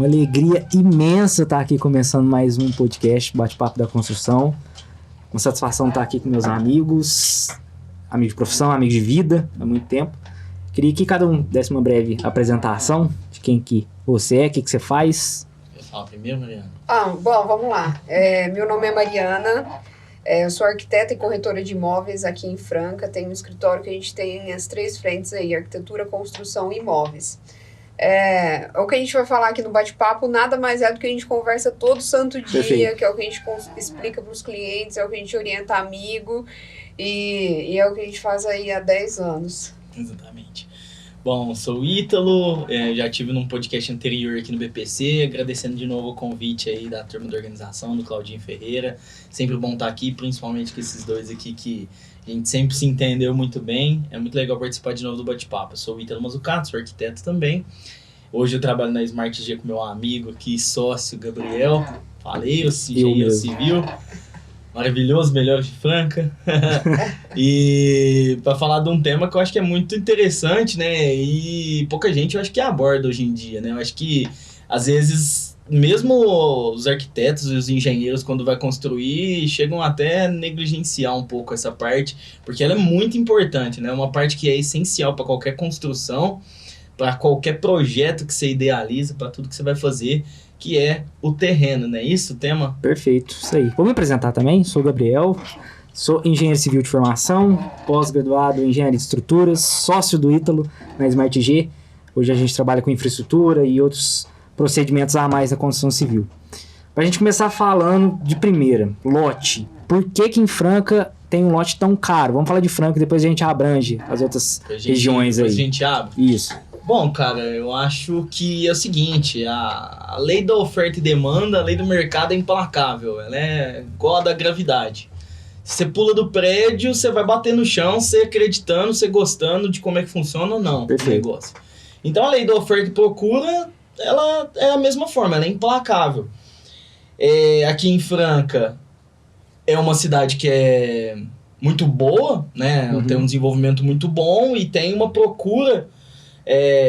Uma alegria imensa estar aqui começando mais um podcast, Bate-Papo da Construção. Uma satisfação estar aqui com meus amigos de profissão, amigos de vida, há muito tempo. Queria que cada um desse uma breve apresentação de quem que você é, o que você faz. Quer falar primeiro, Mariana? Bom, vamos lá. Meu nome é Mariana, eu sou arquiteta e corretora de imóveis aqui em Franca. Tenho um escritório que a gente tem as 3 frentes aí, arquitetura, construção e imóveis. O que a gente vai falar aqui no bate-papo nada mais é do que a gente conversa todo santo dia, Perfeito. Que é o que a gente explica para os clientes, é o que a gente orienta amigo e é o que a gente faz aí há 10 anos. Exatamente. Bom, sou o Ítalo, já estive num podcast anterior aqui no BPC, agradecendo de novo o convite aí da turma da organização, do Claudinho Ferreira. Sempre bom estar aqui, principalmente com esses dois aqui que a gente sempre se entendeu muito bem. É muito legal participar de novo do bate-papo. Eu sou o Ítalo Mazzucato, sou arquiteto também. Hoje eu trabalho na Smart G com meu amigo aqui, sócio Gabriel Faleiro, engenheiro civil. Maravilhoso, melhor de Franca. E para falar de um tema que eu acho que é muito interessante, né? E pouca gente eu acho que aborda hoje em dia, né? Eu acho que às vezes mesmo os arquitetos e os engenheiros, quando vai construir, chegam até a negligenciar um pouco essa parte, porque ela é muito importante, né? Uma parte que é essencial para qualquer construção, para qualquer projeto que você idealiza, para tudo que você vai fazer, que é o terreno, não é isso o tema? Perfeito, isso aí. Vou me apresentar também, sou o Gabriel, sou engenheiro civil de formação, pós-graduado em engenharia de estruturas, sócio do Ítalo na Smart G. Hoje a gente trabalha com infraestrutura e outros procedimentos a mais da construção civil. Para a gente começar falando de primeira, lote. Por que em Franca tem um lote tão caro? Vamos falar de Franca e depois a gente abrange as outras regiões aí. A gente abre? Isso. Bom, cara, eu acho que é o seguinte, a lei da oferta e demanda, a lei do mercado é implacável, ela é igual a da gravidade. Você pula do prédio, você vai bater no chão, você acreditando, você gostando de como é que funciona ou não o negócio. Então a lei da oferta e procura, ela é a mesma forma, ela é implacável. Aqui em Franca é uma cidade que é muito boa, né? Tem um desenvolvimento muito bom e tem uma procura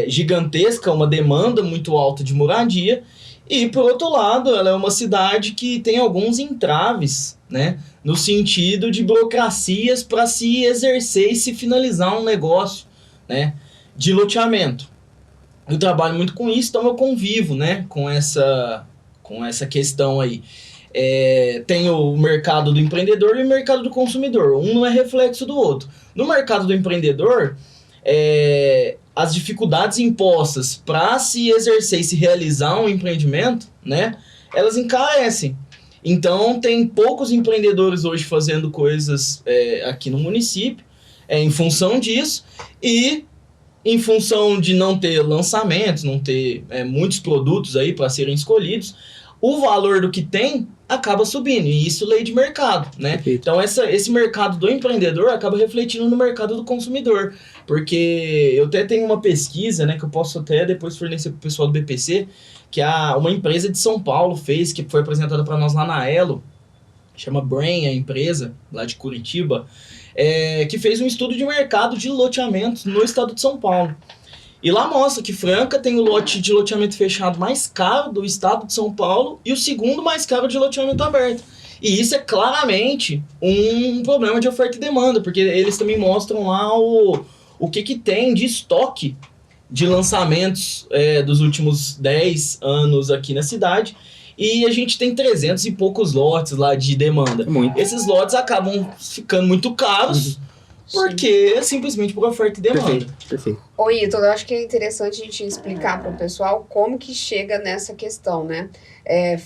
gigantesca, uma demanda muito alta de moradia. E, por outro lado, ela é uma cidade que tem alguns entraves, né? No sentido de burocracias para se exercer e se finalizar um negócio, né? De loteamento. Eu trabalho muito com isso, então eu convivo, né? Com essa questão aí. Tem o mercado do empreendedor e o mercado do consumidor. Um não é reflexo do outro. No mercado do empreendedor, as dificuldades impostas para se exercer e se realizar um empreendimento, né, elas encarecem. Então, tem poucos empreendedores hoje fazendo coisas aqui no município, em função disso, e em função de não ter lançamentos, não ter muitos produtos aí para serem escolhidos, o valor do que tem acaba subindo, e isso é lei de mercado, né? Perfeito. Então esse mercado do empreendedor acaba refletindo no mercado do consumidor, porque eu até tenho uma pesquisa, né, que eu posso até depois fornecer para o pessoal do BPC, que uma empresa de São Paulo fez, que foi apresentada para nós lá na Elo, chama Brain, a empresa, lá de Curitiba, que fez um estudo de mercado de loteamentos no estado de São Paulo. E lá mostra que Franca tem o lote de loteamento fechado mais caro do estado de São Paulo e o segundo mais caro de loteamento aberto. E isso é claramente um problema de oferta e demanda, porque eles também mostram lá o que tem de estoque de lançamentos dos últimos 10 anos aqui na cidade. E a gente tem 300 e poucos lotes lá de demanda. Esses lotes acabam ficando muito caros, porque é simplesmente por oferta e demanda. Perfeito. Oi, Ítalo, eu acho que é interessante a gente explicar para o pessoal como que chega nessa questão, né?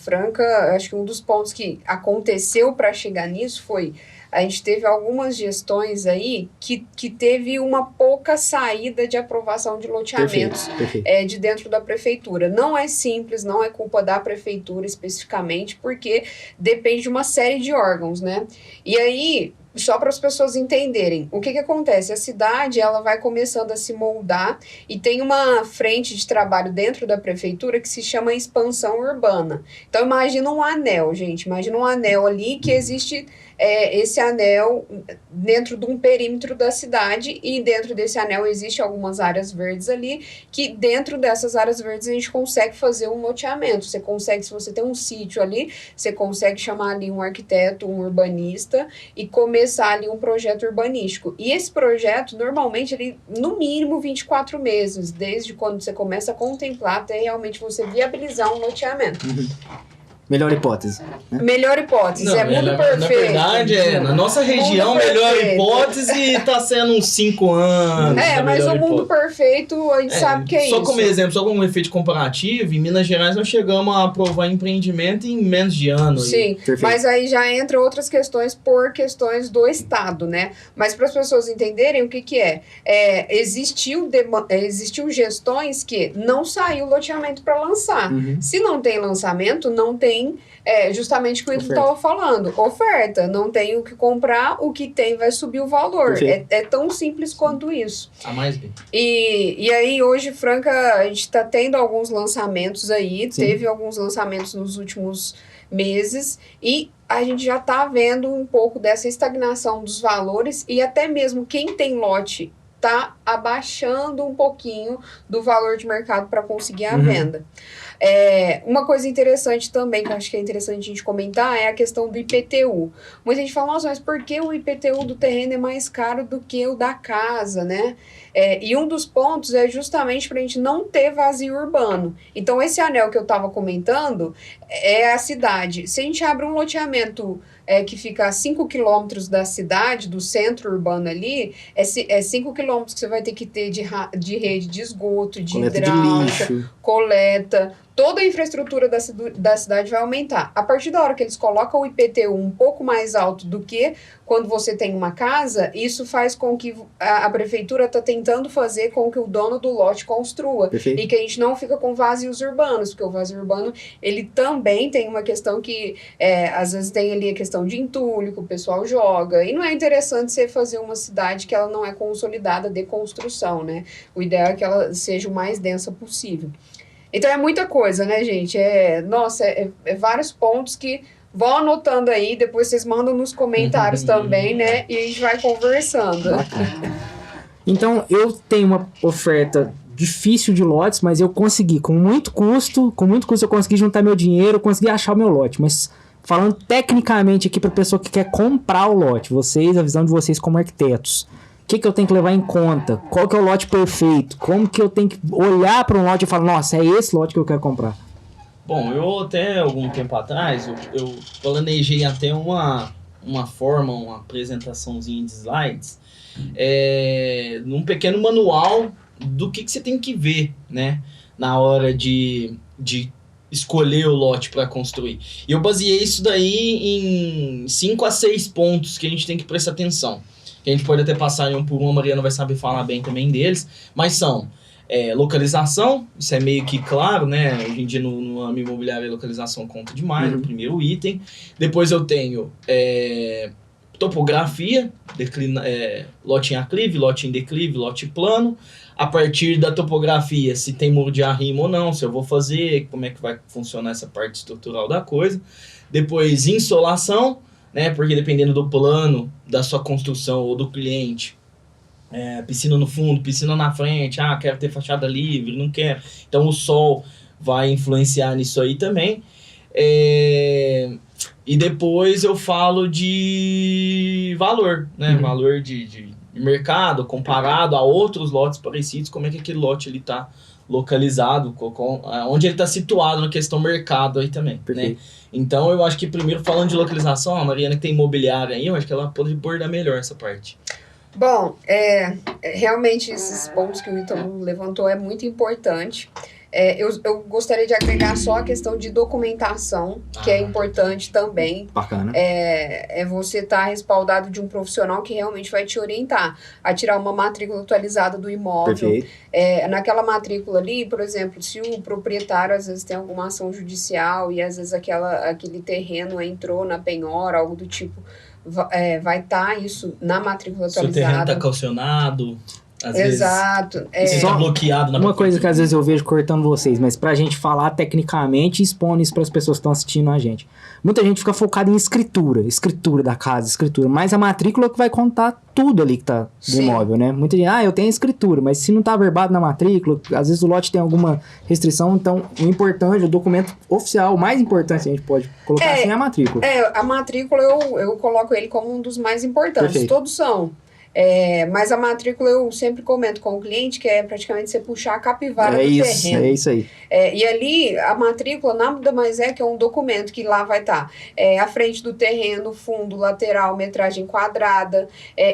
Franca, eu acho que um dos pontos que aconteceu para chegar nisso foi... A gente teve algumas gestões aí que teve uma pouca saída de aprovação de loteamentos Perfeito. De dentro da prefeitura. Não é simples, não é culpa da prefeitura especificamente, porque depende de uma série de órgãos, né? E aí... só para as pessoas entenderem, o que acontece? A cidade, ela vai começando a se moldar e tem uma frente de trabalho dentro da prefeitura que se chama expansão urbana. Então, imagina um anel, gente, imagina um anel ali que existe esse anel dentro de um perímetro da cidade e dentro desse anel existe algumas áreas verdes ali, que dentro dessas áreas verdes a gente consegue fazer um loteamento. Você consegue, se você tem um sítio ali, você consegue chamar ali um arquiteto, um urbanista e começar ali um projeto urbanístico. E esse projeto, normalmente, ele, no mínimo 24 meses, desde quando você começa a contemplar até realmente você viabilizar um loteamento. Melhor hipótese. Né? Melhor hipótese, Não, mundo perfeito. Na verdade, na nossa região, melhor hipótese tá sendo uns 5 anos. Mas o mundo perfeito, a gente sabe que é só isso. Como exemplo, só como efeito comparativo, em Minas Gerais nós chegamos a aprovar empreendimento em menos de ano. Sim, mas aí já entra outras questões por questões do Estado, né? Mas para as pessoas entenderem o que é. Existiu gestões que não saiu loteamento para lançar. Se não tem lançamento, não tem justamente o que o Ítalo estava falando. Oferta. Não tem o que comprar, o que tem vai subir o valor. É tão simples quanto isso. A mais bem. E aí, hoje, Franca, a gente está tendo alguns lançamentos aí. Sim. Teve alguns lançamentos nos últimos meses. E a gente já está vendo um pouco dessa estagnação dos valores. E até mesmo quem tem lote está abaixando um pouquinho do valor de mercado para conseguir a venda. Uma coisa interessante também, que eu acho que é interessante a gente comentar, é a questão do IPTU. Muita gente fala, nossa, mas por que o IPTU do terreno é mais caro do que o da casa, né? E um dos pontos é justamente para a gente não ter vazio urbano. Então, esse anel que eu estava comentando é a cidade. Se a gente abre um loteamento que fica a 5 quilômetros da cidade, do centro urbano ali, é 5 quilômetros que você vai ter que ter de rede de esgoto, de hidráulica, coleta. Toda a infraestrutura da cidade vai aumentar. A partir da hora que eles colocam o IPTU um pouco mais alto do que quando você tem uma casa, isso faz com que a prefeitura está tentando fazer com que o dono do lote construa. Perfeito. E que a gente não fica com vazios urbanos, porque o vazio urbano, ele também tem uma questão que, às vezes tem ali a questão de entulho, que o pessoal joga, e não é interessante você fazer uma cidade que ela não é consolidada de construção, né? O ideal é que ela seja o mais densa possível. Então é muita coisa, né, gente? Vários pontos que vão anotando aí, depois vocês mandam nos comentários também, né? E a gente vai conversando. Então, eu tenho uma oferta difícil de lotes, mas eu consegui, com muito custo eu consegui juntar meu dinheiro, consegui achar o meu lote. Mas falando tecnicamente aqui para a pessoa que quer comprar o lote, a visão de vocês como arquitetos, o que eu tenho que levar em conta? Qual que é o lote perfeito? Como que eu tenho que olhar para um lote e falar, nossa, é esse lote que eu quero comprar? Bom, eu até algum tempo atrás, eu planejei até uma apresentaçãozinha de slides, num pequeno manual do que você tem que ver, né, na hora de escolher o lote para construir. E eu baseei isso daí em 5 a 6 pontos que a gente tem que prestar atenção. Que a gente pode até passar em um por um, a Mariana vai saber falar bem também deles, mas são localização, isso é meio que claro, né? Hoje em dia no âmbito imobiliário a localização conta demais, o primeiro item. Depois eu tenho topografia, lote em aclive, lote em declive, lote plano. A partir da topografia, se tem muro de arrimo ou não, se eu vou fazer, como é que vai funcionar essa parte estrutural da coisa. Depois insolação, né? Porque dependendo do plano da sua construção ou do cliente, piscina no fundo, piscina na frente, quero ter fachada livre, não quero. Então o sol vai influenciar nisso aí também. E depois eu falo de valor, né? Valor de mercado comparado a outros lotes parecidos, como é que aquele lote ele está localizado, onde ele está situado na questão mercado aí também, né? Então eu acho que primeiro falando de localização, a Mariana que tem imobiliária aí, eu acho que ela pode abordar melhor essa parte. Bom, realmente esses pontos que o Ítalo levantou é muito importante. Eu gostaria de agregar só a questão de documentação, que é importante também. Bacana. Você estar respaldado de um profissional que realmente vai te orientar a tirar uma matrícula atualizada do imóvel. Perfeito. Naquela matrícula ali, por exemplo, se o proprietário às vezes tem alguma ação judicial e às vezes aquele terreno entrou na penhora, algo do tipo, vai estar isso na matrícula Se o terreno atualizada. está calcionado, às Exato. vezes você está bloqueado na Uma coisa que às vezes eu vejo cortando vocês, mas pra gente falar tecnicamente e expondo isso pras pessoas que estão assistindo a gente. Muita gente fica focada em escritura da casa, escritura, mas a matrícula que vai contar tudo ali que tá do Sim. imóvel, né? Muita gente, eu tenho escritura, mas se não tá verbado na matrícula, às vezes o lote tem alguma restrição, então o importante, o documento oficial, o mais importante que a gente pode colocar assim é a matrícula. A matrícula eu coloco ele como um dos mais importantes. Perfeito. Todos são. Mas a matrícula eu sempre comento com o cliente que é praticamente você puxar a capivara do terreno. É isso aí. E ali, a matrícula nada mais é que é um documento que lá vai estar a frente do terreno, fundo, lateral, metragem quadrada,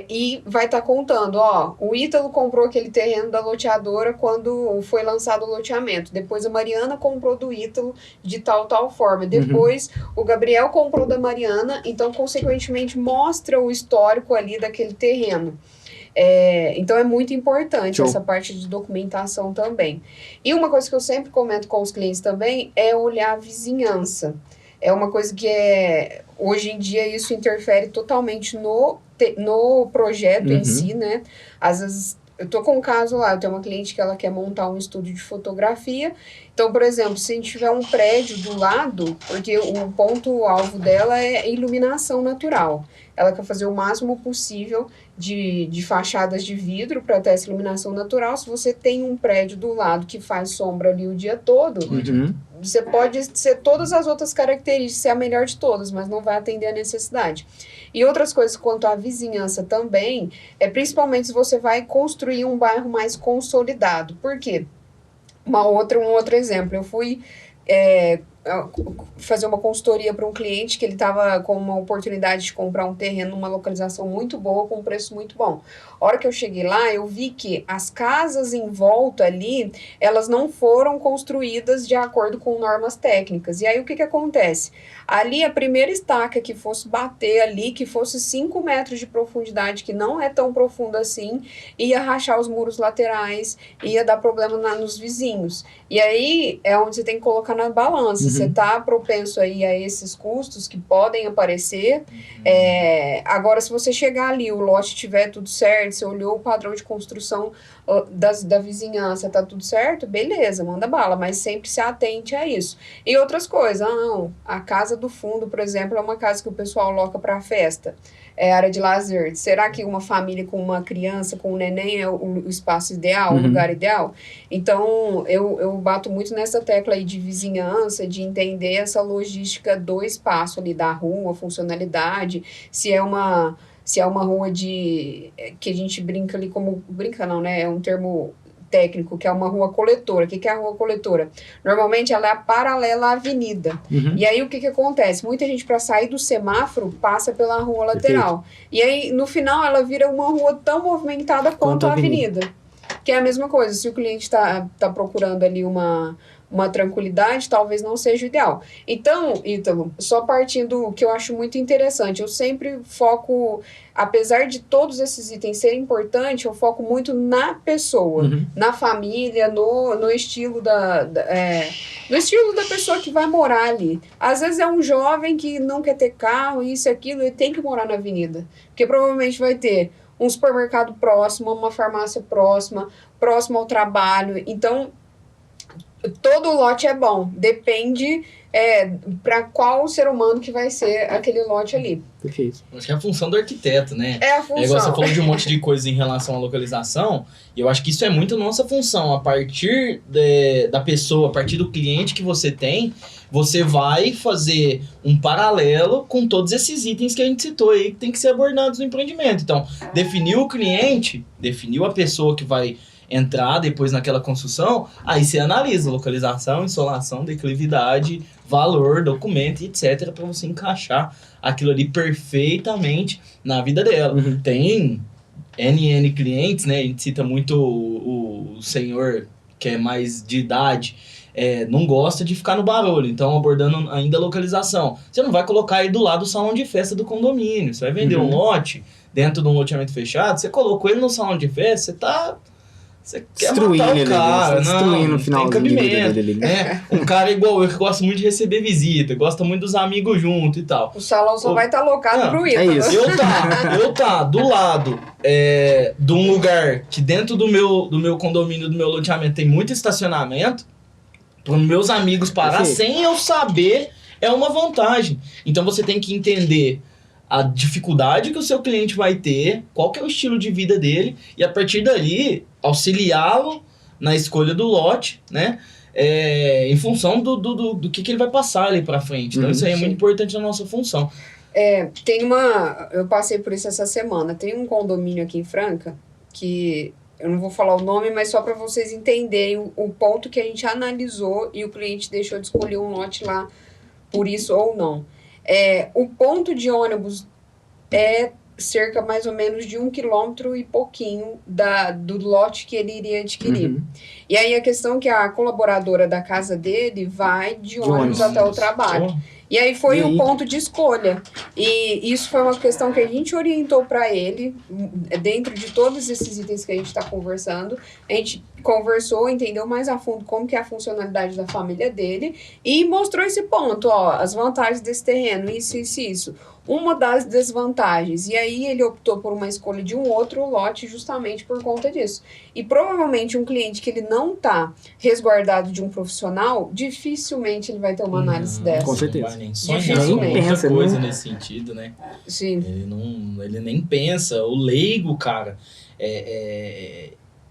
e vai estar contando, o Ítalo comprou aquele terreno da loteadora quando foi lançado o loteamento. Depois a Mariana comprou do Ítalo de tal forma. Depois o Gabriel comprou da Mariana, então, consequentemente, mostra o histórico ali daquele terreno. Então é muito importante Show. essa parte de documentação também. E uma coisa que eu sempre comento com os clientes também é olhar a vizinhança. É uma coisa que hoje em dia isso interfere totalmente no projeto em si, né? Às vezes eu tô com um caso lá, eu tenho uma cliente que ela quer montar um estúdio de fotografia. Então, por exemplo, se a gente tiver um prédio do lado, porque o ponto-alvo dela é iluminação natural. Ela quer fazer o máximo possível de fachadas de vidro para ter essa iluminação natural. Se você tem um prédio do lado que faz sombra ali o dia todo, você pode ser todas as outras características, ser a melhor de todas, mas não vai atender a necessidade. E outras coisas quanto à vizinhança também, principalmente se você vai construir um bairro mais consolidado. Por quê? Um outro exemplo, eu fui fazer uma consultoria para um cliente que ele estava com uma oportunidade de comprar um terreno numa localização muito boa, com um preço muito bom. A hora que eu cheguei lá, eu vi que as casas em volta ali, elas não foram construídas de acordo com normas técnicas. E aí, o que acontece? Ali, a primeira estaca que fosse bater ali, que fosse 5 metros de profundidade, que não é tão profundo assim, ia rachar os muros laterais, ia dar problema nos vizinhos. E aí, é onde você tem que colocar na balança. Você está propenso aí a esses custos que podem aparecer. Agora, se você chegar ali, o lote tiver tudo certo, você olhou o padrão de construção da vizinhança, tá tudo certo, beleza, manda bala, mas sempre se atente a isso. E outras coisas, a casa do fundo, por exemplo, é uma casa que o pessoal loca para festa, área de lazer. Será que uma família com uma criança, com um neném é o espaço ideal, o lugar ideal? Então, eu bato muito nessa tecla aí de vizinhança, de entender essa logística do espaço ali, da rua, funcionalidade, se é uma rua que a gente brinca ali como... Brinca não, né? É um termo técnico, que é uma rua coletora. O que é a rua coletora? Normalmente ela é paralela à avenida. E aí o que acontece? Muita gente, para sair do semáforo, passa pela rua lateral. E aí, no final, ela vira uma rua tão movimentada quanto a avenida. Que é a mesma coisa. Se o cliente tá procurando ali uma tranquilidade, talvez não seja o ideal. Então, Ítalo, só partindo do que eu acho muito interessante, eu sempre foco, apesar de todos esses itens serem importantes, eu foco muito na pessoa, na família, no estilo no estilo da pessoa que vai morar ali. Às vezes é um jovem que não quer ter carro, isso e aquilo, ele tem que morar na avenida, porque provavelmente vai ter um supermercado próximo, uma farmácia próximo ao trabalho. Então, todo lote é bom, depende para qual ser humano que vai ser aquele lote ali. Perfeito. Acho que é a função do arquiteto, né? É a função. Igual você falou de um monte de coisa em relação à localização, e eu acho que isso é muito nossa função. A partir da pessoa, a partir do cliente que você tem, você vai fazer um paralelo com todos esses itens que a gente citou aí, que tem que ser abordados no empreendimento. Então, definiu o cliente, definiu a pessoa que vai entrar depois naquela construção, aí você analisa localização, insolação, declividade, valor, documento, etc, para você encaixar aquilo ali perfeitamente na vida dela. Tem NN clientes, né? A gente cita muito o senhor que é mais de idade, não gosta de ficar no barulho, então abordando ainda a localização. Você não vai colocar aí do lado do salão de festa do condomínio, você vai vender um lote dentro de um loteamento fechado, você colocou ele no salão de festa, você tá Você quer matar o cara, destruindo o finalzinho de vida dele. Né? Um cara igual eu, que gosta muito de receber visita, gosta muito dos amigos junto e tal. O salão só vai estar alocado pro Ítalo. É isso. Eu tá do lado de um lugar que dentro do meu condomínio, do meu loteamento, tem muito estacionamento, para os meus amigos parar sem eu saber, é uma vantagem. Então você tem que entender a dificuldade que o seu cliente vai ter, qual que é o estilo de vida dele, e a partir dali, auxiliá-lo na escolha do lote, né? Em função do que ele vai passar ali pra frente. Então isso aí é muito importante na nossa função. Eu passei por isso essa semana. Tem um condomínio aqui em Franca, que eu não vou falar o nome, mas só para vocês entenderem o ponto que a gente analisou e o cliente deixou de escolher um lote lá por isso ou não. O ponto de ônibus é cerca mais ou menos de 1 quilômetro e pouquinho do lote que ele iria adquirir. E aí a questão é que a colaboradora da casa dele vai de ônibus até o trabalho. E aí foi um ponto de escolha. E isso foi uma questão que a gente orientou para ele, dentro de todos esses itens que a gente está conversando. A gente conversou, entendeu mais a fundo como que é a funcionalidade da família dele e mostrou esse ponto, ó, as vantagens desse terreno, isso. Uma das desvantagens. E aí ele optou por uma escolha de um outro lote justamente por conta disso. E provavelmente um cliente que ele não está resguardado de um profissional, dificilmente ele vai ter uma análise dessa. Com certeza. Nem sonhar com muita coisa nesse sentido, né? Sim. Ele nem pensa. O leigo, cara,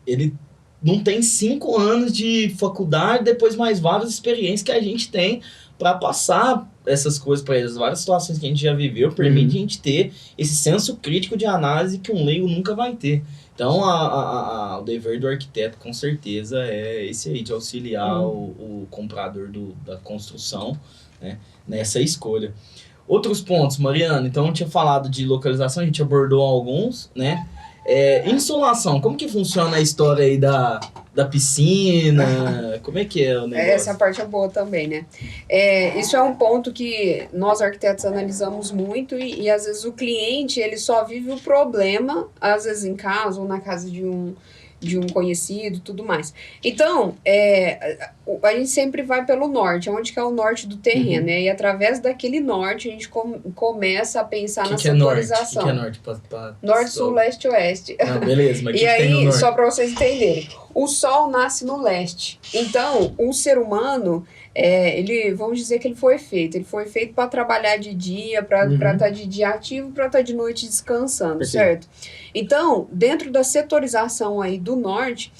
ele não tem 5 anos de faculdade, depois mais várias experiências que a gente tem para passar essas coisas para eles. Várias situações que a gente já viveu permite a gente ter esse senso crítico de análise que um leigo nunca vai ter. Então, o dever do arquiteto, com certeza, é esse aí, de auxiliar o comprador da construção, né, nessa escolha. Outros pontos, Mariana, então eu tinha falado de localização, a gente abordou alguns, né? Insolação, como que funciona a história aí da piscina? Como é que é o negócio? Essa parte é boa também, né? Isso é um ponto que nós arquitetos analisamos muito e às vezes o cliente ele só vive o problema, às vezes em casa ou na casa de um conhecido e tudo mais. Então, a gente sempre vai pelo norte, onde que é o norte do terreno, né? E através daquele norte a gente começa a pensar na setorização. O que é norte? Norte, sul, leste, oeste. Beleza, mas e aí, só para vocês entenderem, o sol nasce no leste. Então, o ser humano, vamos dizer que ele foi feito para trabalhar de dia, para estar de dia ativo, para estar de noite descansando, certo? Então, dentro da setorização aí do norte,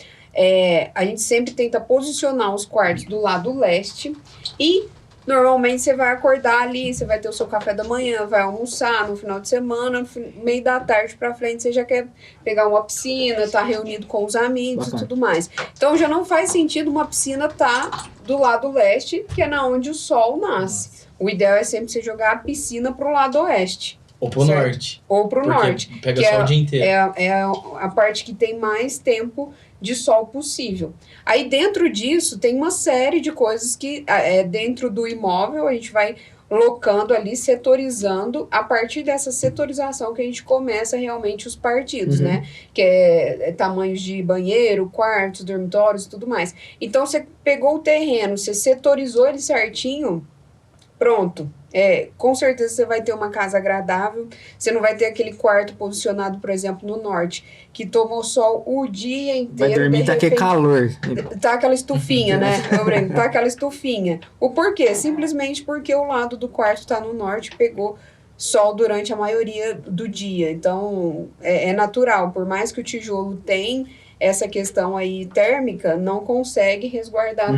a gente sempre tenta posicionar os quartos do lado leste e normalmente você vai acordar ali, você vai ter o seu café da manhã, vai almoçar no final de semana, no meio da tarde pra frente você já quer pegar uma piscina, tá reunido com os amigos e tudo mais. Então já não faz sentido uma piscina tá do lado leste, que é na onde o sol nasce. O ideal é sempre você jogar a piscina pro lado oeste. Ou pro norte. Ou pro norte. Pega sol o dia inteiro. É a parte que tem mais tempo de sol possível. Aí dentro disso tem uma série de coisas que dentro do imóvel a gente vai locando ali, setorizando, a partir dessa setorização que a gente começa realmente os partidos, né? Que é tamanhos de banheiro, quartos, dormitórios e tudo mais. Então você pegou o terreno, você setorizou ele certinho, pronto. Com certeza você vai ter uma casa agradável, você não vai ter aquele quarto posicionado, por exemplo, no norte, que tomou sol o dia inteiro. Vai dormir, tá aquele calor. Tá aquela estufinha, né? Tá aquela estufinha. O porquê? Simplesmente porque o lado do quarto tá no norte, pegou sol durante a maioria do dia. Então, é natural, por mais que o tijolo tenha essa questão aí térmica, não consegue resguardar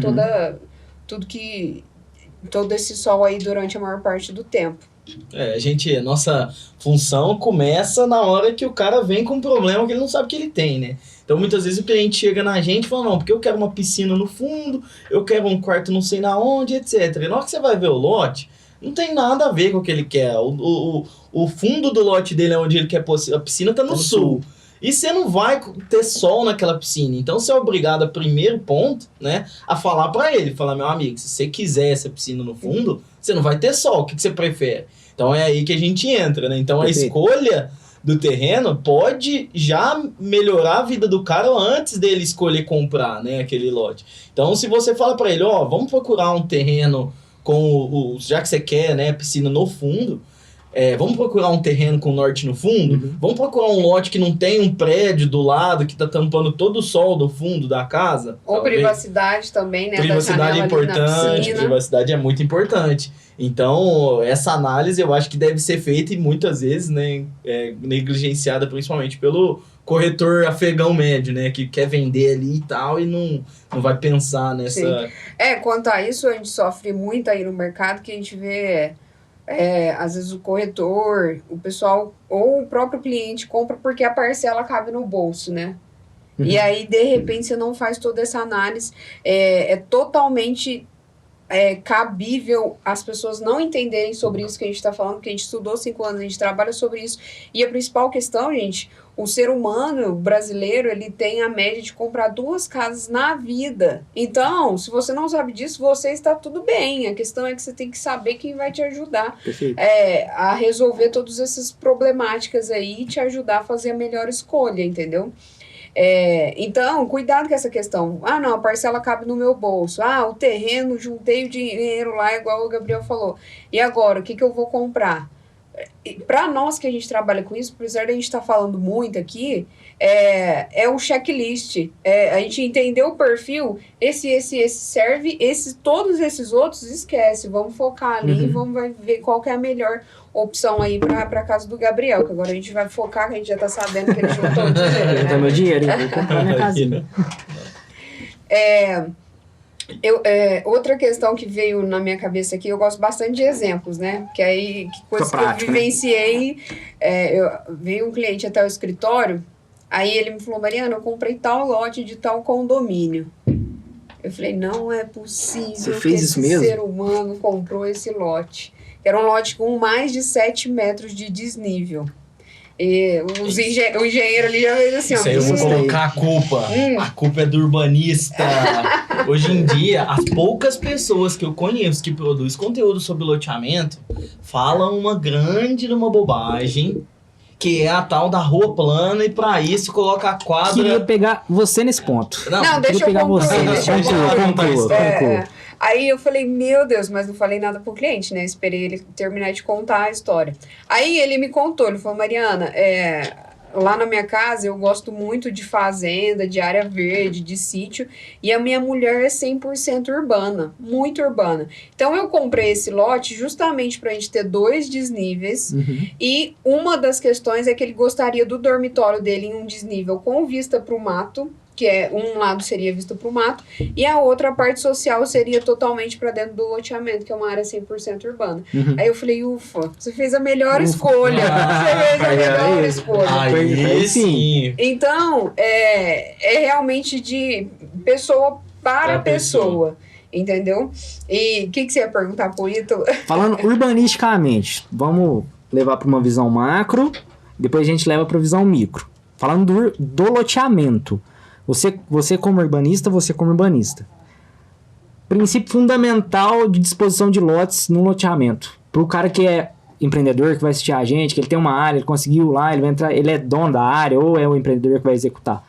todo esse sol aí durante a maior parte do tempo. A nossa função começa na hora que o cara vem com um problema que ele não sabe que ele tem, né? Então, muitas vezes o cliente chega na gente e fala, não, porque eu quero uma piscina no fundo, eu quero um quarto não sei na onde, etc. E na hora que você vai ver o lote, não tem nada a ver com o que ele quer. O fundo do lote dele é onde ele quer pôr a piscina, tá no sul. E você não vai ter sol naquela piscina. Então, você é obrigado, a primeiro ponto, né, a falar pra ele. Falar, meu amigo, se você quiser essa piscina no fundo, você não vai ter sol. O que você prefere? Então, é aí que a gente entra, né? Então, a escolha do terreno pode já melhorar a vida do cara antes dele escolher comprar, né, aquele lote. Então, se você fala para ele, ó, vamos procurar um terreno com já que você quer, né, piscina no fundo, vamos procurar um terreno com norte no fundo, vamos procurar um lote que não tem um prédio do lado que tá tampando todo o sol do fundo da casa. Ou talvez. Privacidade também, né? Privacidade é importante, privacidade é muito importante. Então, essa análise eu acho que deve ser feita e muitas vezes, né, negligenciada principalmente pelo corretor afegão médio, né, que quer vender ali e tal e não vai pensar nessa... Sim. Quanto a isso, a gente sofre muito aí no mercado, que a gente vê... às vezes o corretor, o pessoal ou o próprio cliente compra porque a parcela cabe no bolso, né? E aí, de repente, você não faz toda essa análise. É totalmente cabível as pessoas não entenderem sobre isso que a gente está falando, porque a gente estudou 5 anos, a gente trabalha sobre isso. E a principal questão, gente, o ser humano brasileiro, ele tem a média de comprar 2 casas na vida. Então, se você não sabe disso, você está tudo bem. A questão é que você tem que saber quem vai te ajudar a resolver todas essas problemáticas aí e te ajudar a fazer a melhor escolha, entendeu? Então, cuidado com essa questão. Não, a parcela cabe no meu bolso. O terreno, juntei o dinheiro lá, igual o Gabriel falou. E agora, o que eu vou comprar? Para nós que a gente trabalha com isso, apesar de a gente estar falando muito aqui, é o checklist. A gente entendeu o perfil, esse serve, todos esses outros esquece. Vamos focar ali e vamos ver qual que é a melhor opção aí para casa do Gabriel, que agora a gente vai focar, que a gente já tá sabendo que ele juntou o dinheiro. Juntou meu dinheiro, vou comprar minha casinha. Outra questão que veio na minha cabeça aqui, eu gosto bastante de exemplos, né? Que aí, coisas que eu vivenciei, veio um cliente até o escritório, aí ele me falou, Mariana, eu comprei tal lote de tal condomínio. Eu falei, não é possível que esse ser humano comprou esse lote. Era um lote com mais de 7 metros de desnível. E o engenheiro ali já fez assim, isso aí eu vou colocar a culpa. A culpa é do urbanista. Hoje em dia, as poucas pessoas que eu conheço que produzem conteúdo sobre loteamento falam uma bobagem, que é a tal da rua plana, e pra isso coloca a quadra... Queria pegar você nesse ponto. Não, deixa eu pegar você. Conclua. Aí eu falei, meu Deus, mas não falei nada pro cliente, né? Esperei ele terminar de contar a história. Aí ele me contou, ele falou, Mariana, lá na minha casa eu gosto muito de fazenda, de área verde, de sítio, e a minha mulher é 100% urbana, muito urbana. Então eu comprei esse lote justamente pra gente ter 2 desníveis, e uma das questões é que ele gostaria do dormitório dele em um desnível com vista pro mato, que um lado seria vista para o mato, e a outra parte social seria totalmente para dentro do loteamento, que é uma área 100% urbana. Aí eu falei, ufa, você fez a melhor escolha. Você fez a melhor escolha. Aí sim. Então, é realmente de pessoa para pessoa. Entendeu? E o que você ia perguntar pro Ítalo? Falando urbanisticamente, vamos levar para uma visão macro, depois a gente leva para a visão micro. Falando do loteamento. Você como urbanista. Princípio fundamental de disposição de lotes no loteamento. Para o cara que é empreendedor, que vai assistir a gente, que ele tem uma área, ele conseguiu lá, ele vai entrar, ele é dono da área, ou é o empreendedor que vai executar.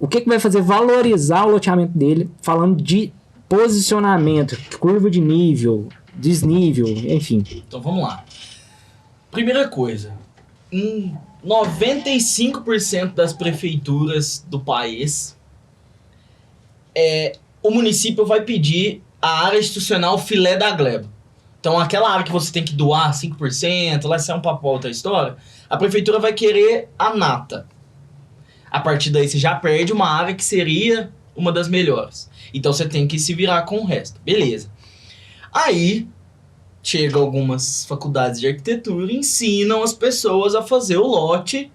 O que vai fazer valorizar o loteamento dele, falando de posicionamento, curva de nível, desnível, enfim. Então vamos lá. Primeira coisa, 95% das prefeituras do país, o município vai pedir a área institucional filé da gleba. Então, aquela área que você tem que doar 5%, lá sai um papo outra história, a prefeitura vai querer a nata. A partir daí, você já perde uma área que seria uma das melhores. Então, você tem que se virar com o resto. Beleza. Aí, chega algumas faculdades de arquitetura e ensinam as pessoas a fazer o lote,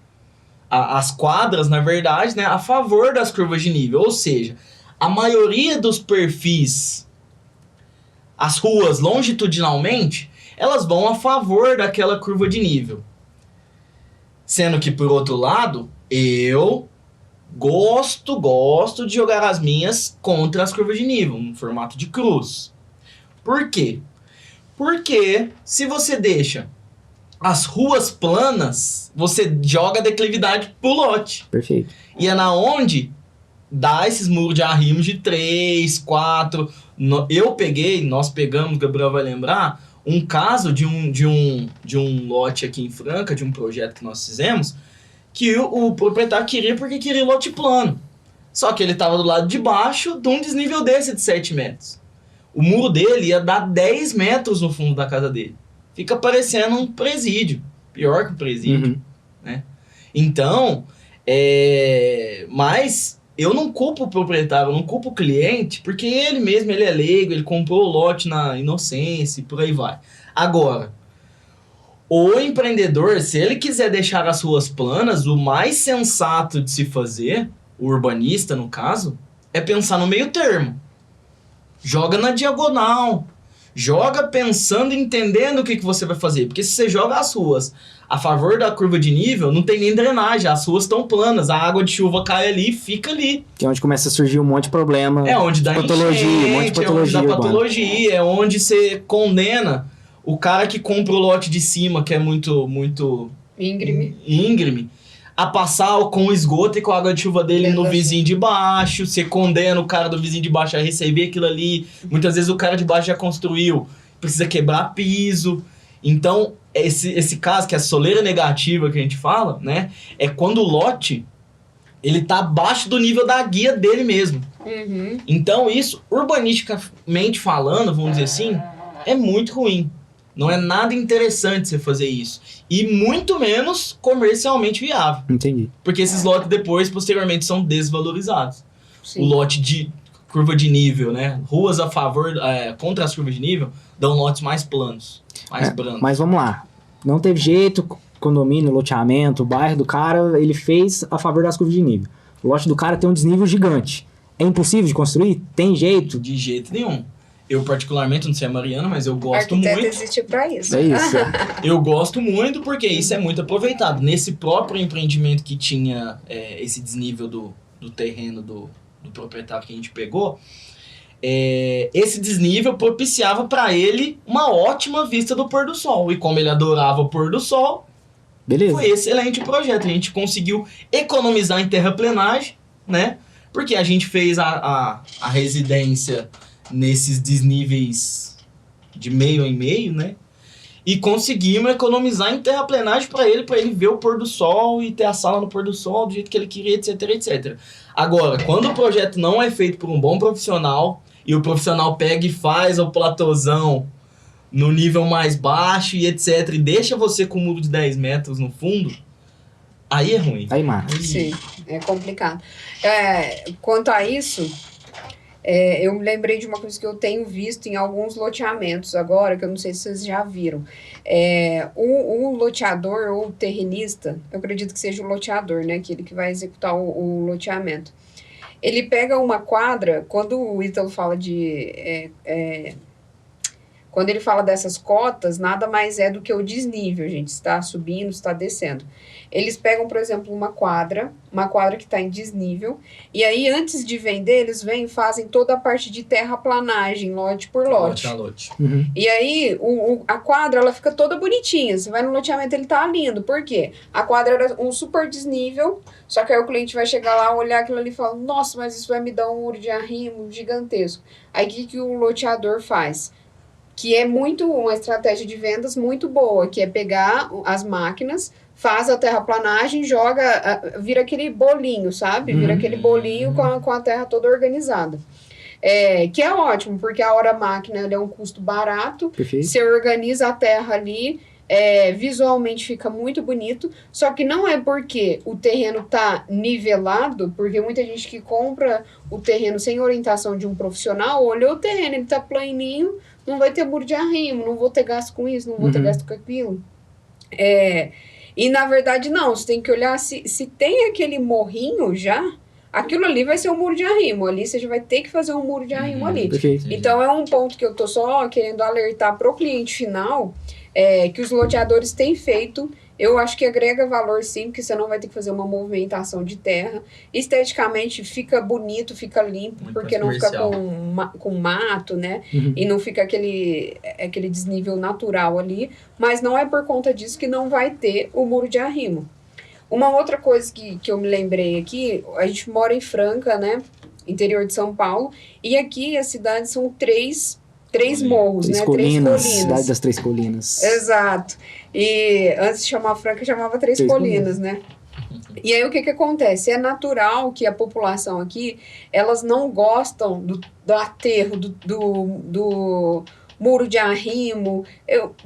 as quadras, na verdade, né, a favor das curvas de nível. Ou seja, a maioria dos perfis, as ruas longitudinalmente, elas vão a favor daquela curva de nível. Sendo que, por outro lado, eu gosto de jogar as minhas contra as curvas de nível, no formato de cruz. Por quê? Porque se você deixa as ruas planas, você joga a declividade pro lote. Perfeito. E é na onde dá esses muros de arrimo de 3, 4. Nós pegamos, Gabriel vai lembrar, um caso de um lote aqui em Franca, de um projeto que nós fizemos, que o proprietário queria porque queria lote plano. Só que ele estava do lado de baixo de um desnível desse de 7 metros. O muro dele ia dar 10 metros no fundo da casa dele. Fica parecendo um presídio. Pior que um presídio. Né? Então, mas eu não culpo o proprietário, eu não culpo o cliente, porque ele mesmo, ele é leigo, ele comprou o lote na inocência e por aí vai. Agora, o empreendedor, se ele quiser deixar as ruas planas, o mais sensato de se fazer, o urbanista no caso, é pensar no meio termo. Joga na diagonal. Joga pensando e entendendo o que você vai fazer. Porque se você joga as ruas a favor da curva de nível, não tem nem drenagem. As ruas estão planas. A água de chuva cai ali e fica ali. Que é onde começa a surgir um monte de problema. É onde dá patologia, enchente, um monte de patologia. É onde dá patologia. É onde você condena o cara que compra o lote de cima, que é muito íngreme, a passar com o esgoto e com a água de chuva dele no vizinho de baixo. Você condena o cara do vizinho de baixo a receber aquilo ali. Muitas vezes o cara de baixo já construiu, precisa quebrar piso. Então, esse caso, que é a soleira negativa que a gente fala, né? É quando o lote, ele tá abaixo do nível da guia dele mesmo. Então, isso, urbanisticamente falando, vamos dizer assim, é muito ruim. Não é nada interessante você fazer isso. E muito menos comercialmente viável. Entendi. Porque esses lotes depois, posteriormente, são desvalorizados. Sim. O lote de curva de nível, né? Ruas a favor, contra as curvas de nível, dão lotes mais planos, mais brandos. Mas vamos lá. Não teve jeito, condomínio, loteamento, o bairro do cara, ele fez a favor das curvas de nível. O lote do cara tem um desnível gigante. É impossível de construir? Tem jeito? De jeito nenhum. Eu, particularmente, não sei a Mariana, mas eu gosto Arquiteto muito. existe pra isso. É isso. Eu gosto muito porque isso é muito aproveitado. Nesse próprio empreendimento que tinha esse desnível do terreno do proprietário que a gente pegou, esse desnível propiciava para ele uma ótima vista do pôr do sol. E como ele adorava o pôr do sol, Beleza. foi excelente o projeto. A gente conseguiu economizar em terraplenagem, né? Porque a gente fez a residência nesses desníveis de meio em meio, né? E conseguimos economizar em terraplenagem para ele ver o pôr do sol e ter a sala no pôr do sol do jeito que ele queria, etc, etc. Agora, quando o projeto não é feito por um bom profissional e o profissional pega e faz o platôzão no nível mais baixo e etc, e deixa você com um muro de 10 metros no fundo, aí é ruim. Aí mata. Sim, é complicado. Quanto a isso, eu me lembrei de uma coisa que eu tenho visto em alguns loteamentos agora, que eu não sei se vocês já viram. O loteador ou o terrenista, eu acredito que seja o loteador, né? Aquele que vai executar o loteamento. Ele pega uma quadra, quando o Ítalo fala quando ele fala dessas cotas, nada mais é do que o desnível, gente. Está subindo, está descendo. Eles pegam, por exemplo, uma quadra que está em desnível, e aí, antes de vender, eles vêm e fazem toda a parte de terraplanagem, lote por lote. Lote. Uhum. E aí, a quadra, ela fica toda bonitinha. Você vai no loteamento, ele tá lindo. Por quê? A quadra era um super desnível, só que aí o cliente vai chegar lá, olhar aquilo ali e falar, nossa, mas isso vai me dar um muro de arrimo gigantesco. Aí, o que o loteador faz? Que é uma estratégia de vendas muito boa, que é pegar as máquinas, faz a terraplanagem, vira aquele bolinho, sabe? Vira aquele bolinho com a terra toda organizada. Que é ótimo, porque a hora máquina é um custo barato. Perfeito. Você organiza a terra ali, visualmente fica muito bonito, só que não é porque o terreno tá nivelado, porque muita gente que compra o terreno sem orientação de um profissional, olhou o terreno, ele tá planinho, não vai ter muro de arrimo, não vou ter gasto com isso, não vou ter gasto com aquilo. E na verdade não, você tem que olhar se tem aquele morrinho já, aquilo ali vai ser um muro de arrimo, ali você já vai ter que fazer um muro de arrimo ali. Perfeito. Então é um ponto que eu tô só querendo alertar pro cliente final, que os loteadores têm feito Eu acho que agrega valor sim, porque você não vai ter que fazer uma movimentação de terra. Esteticamente fica bonito, fica limpo, Muito porque mais não fica comercial. com mato, né? Uhum. E não fica aquele desnível natural ali. Mas não é por conta disso que não vai ter o muro de arrimo. Uma outra coisa que eu me lembrei aqui, a gente mora em Franca, né? Interior de São Paulo. E aqui a cidade são três morros, Três né? colinas, Três cidade das Três Colinas. Exato. E antes de chamar Franca, chamava Três Colinas, né? E aí o que acontece? É natural que a população aqui, elas não gostam do aterro, do muro de arrimo.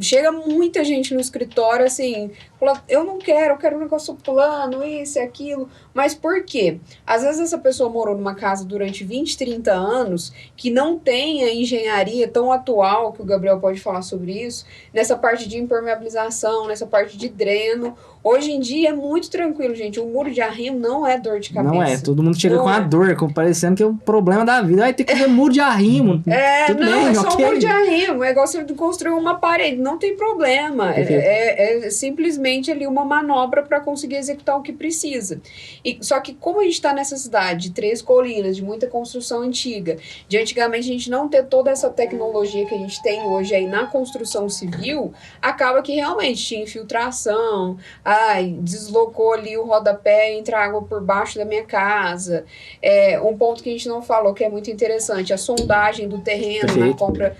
Chega muita gente no escritório assim, fala, eu quero um negócio plano, isso e aquilo. Mas por quê? Às vezes essa pessoa morou numa casa durante 20, 30 anos, que não tem a engenharia tão atual, que o Gabriel pode falar sobre isso, nessa parte de impermeabilização, nessa parte de dreno. Hoje em dia é muito tranquilo, gente. O muro de arrimo não é dor de cabeça. Não é, todo mundo chega Não com a é. dor, parecendo que é o problema da vida. Vai ter que ver muro de arrimo. Tudo Não, bem, é só ok. um muro de arrimo. É igual você construir uma parede, não tem problema. Perfeito. É simplesmente ali uma manobra para conseguir executar o que precisa. Só que como a gente está nessa cidade de Três Colinas, de muita construção antiga, de antigamente a gente não ter toda essa tecnologia que a gente tem hoje aí na construção civil, acaba que realmente tinha infiltração, deslocou ali o rodapé e entra água por baixo da minha casa. Um ponto que a gente não falou, que é muito interessante, a sondagem do terreno. Perfeito. Na compra.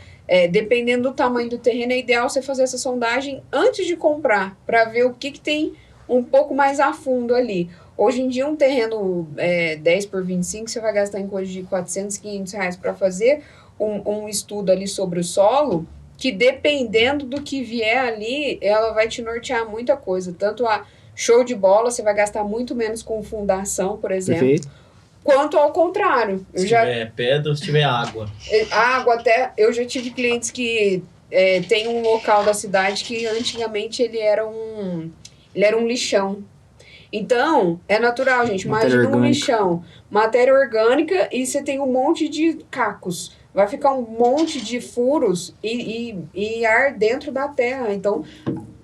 Dependendo do tamanho do terreno, é ideal você fazer essa sondagem antes de comprar, para ver o que tem um pouco mais a fundo ali. Hoje em dia, um terreno 10 por 25, você vai gastar em coisa de 400, 500 reais para fazer um estudo ali sobre o solo, que dependendo do que vier ali, ela vai te nortear muita coisa. Tanto a show de bola, você vai gastar muito menos com fundação, por exemplo. Perfeito. Quanto ao contrário. Se tiver pedra ou se tiver água. Água até, eu já tive clientes que tem um local da cidade que antigamente ele era um lixão. Então, é natural, gente. Matéria Imagina um orgânica. lixão, matéria orgânica, e você tem um monte de cacos. Vai ficar um monte de furos e ar dentro da terra. Então,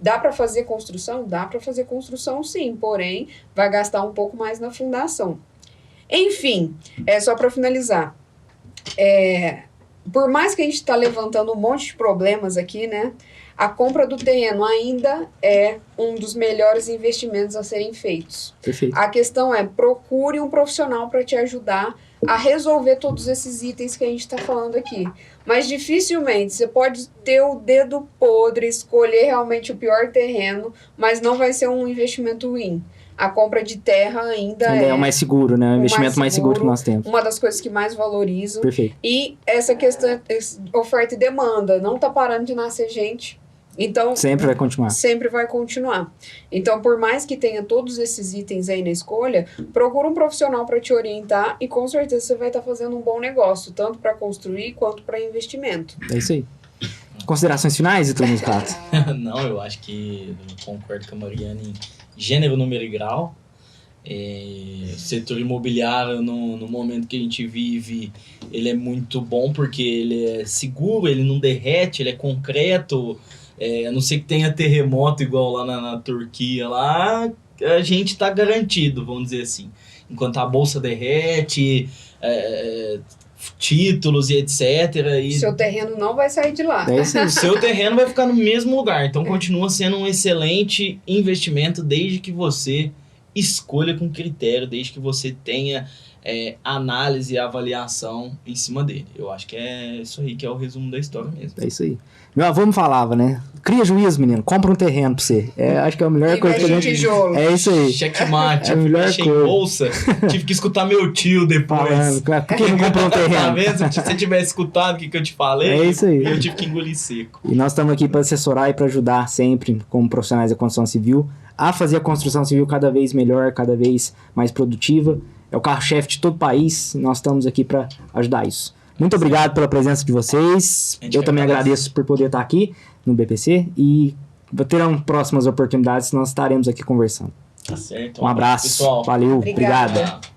dá para fazer construção? Dá para fazer construção, sim. Porém, vai gastar um pouco mais na fundação. Enfim, só para finalizar. Por mais que a gente está levantando um monte de problemas aqui, né? A compra do terreno ainda é um dos melhores investimentos a serem feitos. Perfeito. A questão é, procure um profissional para te ajudar a resolver todos esses itens que a gente está falando aqui. Mas dificilmente você pode ter o dedo podre, escolher realmente o pior terreno, mas não vai ser um investimento ruim. A compra de terra ainda é o mais seguro, né? O investimento mais seguro que nós temos. Uma das coisas que mais valorizam. Perfeito. E essa questão, oferta e demanda, não tá parando de nascer gente. Então, Sempre vai continuar. Sempre vai continuar. Então, por mais que tenha todos esses itens aí na escolha, procura um profissional para te orientar e com certeza você vai estar fazendo um bom negócio, tanto para construir quanto para investimento. É isso aí. Considerações finais, Ítalo Muscato? Não, eu acho que eu concordo com a Mariana em gênero, número e grau. Setor imobiliário, no momento que a gente vive, ele é muito bom porque ele é seguro, ele não derrete, ele é concreto. A não ser que tenha terremoto igual lá na Turquia, lá a gente tá garantido, vamos dizer assim. Enquanto a bolsa derrete, títulos e etc. Seu terreno não vai sair de lá. O seu terreno vai ficar no mesmo lugar. Então continua sendo um excelente investimento desde que você escolha com critério, desde que você tenha análise e avaliação em cima dele. Eu acho que é isso aí que é o resumo da história mesmo. É isso aí. Meu avô me falava, né? Cria juízo, menino. Compra um terreno pra você. Acho que é a melhor coisa que a gente... tijolo. É isso aí. Checkmate. É a melhor Fechei coisa. em bolsa. Tive que escutar meu tio depois. Falando, claro, por que não comprou um Tá terreno? vendo? Se você tivesse escutado o que eu te falei, É isso aí. eu tive que engolir seco. E nós estamos aqui para assessorar e para ajudar sempre, como profissionais da construção civil, a fazer a construção civil cada vez melhor, cada vez mais produtiva. É o carro-chefe de todo o país. Nós estamos aqui para ajudar isso. Muito obrigado pela presença de vocês. Eu também agradeço por poder estar aqui no BPC e terão próximas oportunidades, nós estaremos aqui conversando. Tá certo. Um abraço. Pessoal. Valeu. Obrigada. Obrigado.